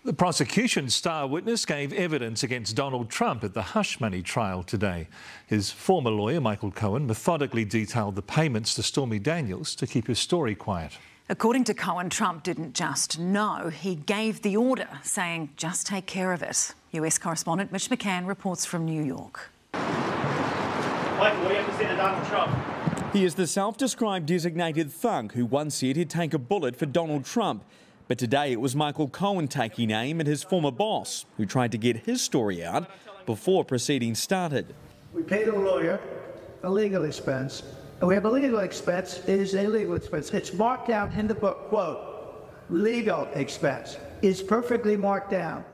The prosecution's star witness gave evidence against Donald Trump at the hush money trial today. His former lawyer, Michael Cohen, methodically detailed the payments to Stormy Daniels to keep his story quiet. According to Cohen, Trump didn't just know, he gave the order, saying, just take care of it. US correspondent Mitch McCann reports from New York. Michael, what do you have to say to Donald Trump? He is the self-described designated thug who once said he'd take a bullet for Donald Trump. But today it was Michael Cohen taking aim at his former boss, who tried to get his story out before proceedings started. We paid a lawyer a legal expense, and we have a legal expense. It is a legal expense. It's marked down in the book, quote, legal expense. It's perfectly marked down.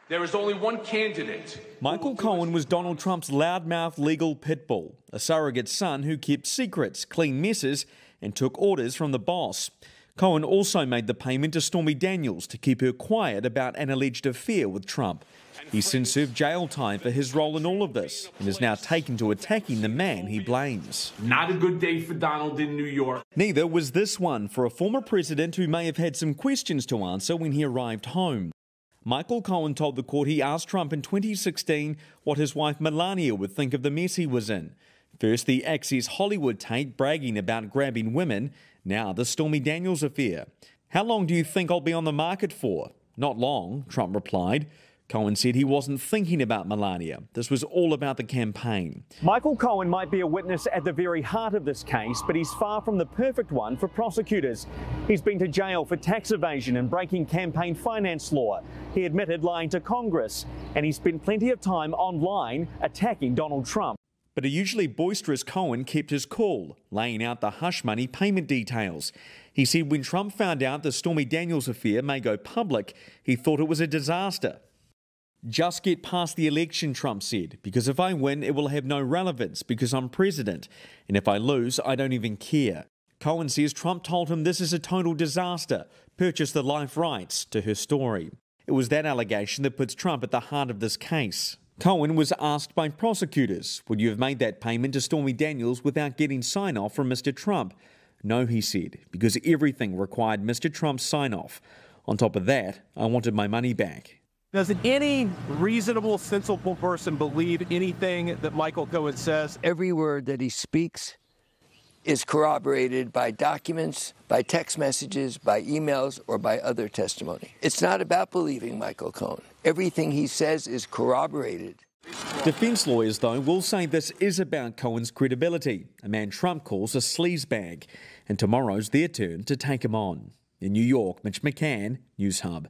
There is only one candidate. Michael Cohen was Donald Trump's loudmouth legal pit bull, a surrogate son who kept secrets, cleaned messes, and took orders from the boss. Cohen also made the payment to Stormy Daniels to keep her quiet about an alleged affair with Trump. He's since served jail time for his role in all of this and is now taken to attacking the man he blames. Not a good day for Donald in New York. Neither was this one for a former president who may have had some questions to answer when he arrived home. Michael Cohen told the court he asked Trump in 2016 what his wife Melania would think of the mess he was in. First, the Access Hollywood tape bragging about grabbing women, now the Stormy Daniels affair. How long do you think I'll be on the market for? Not long, Trump replied. Cohen said he wasn't thinking about Melania. This was all about the campaign. Michael Cohen might be a witness at the very heart of this case, but he's far from the perfect one for prosecutors. He's been to jail for tax evasion and breaking campaign finance law. He admitted lying to Congress, and he spent plenty of time online attacking Donald Trump. But a usually boisterous Cohen kept his cool, laying out the hush money payment details. He said when Trump found out the Stormy Daniels affair may go public, he thought it was a disaster. Just get past the election, Trump said, because if I win, it will have no relevance because I'm president. And if I lose, I don't even care. Cohen says Trump told him this is a total disaster. Purchase the life rights to her story. It was that allegation that puts Trump at the heart of this case. Cohen was asked by prosecutors, would you have made that payment to Stormy Daniels without getting sign-off from Mr. Trump? No, he said, because everything required Mr. Trump's sign-off. On top of that, I wanted my money back. Does any reasonable, sensible person believe anything that Michael Cohen says? Every word that he speaks is corroborated by documents, by text messages, by emails, or by other testimony. It's not about believing Michael Cohen. Everything he says is corroborated. Defence lawyers, though, will say this is about Cohen's credibility, a man Trump calls a sleazebag, and tomorrow's their turn to take him on. In New York, Mitch McCann, Newshub.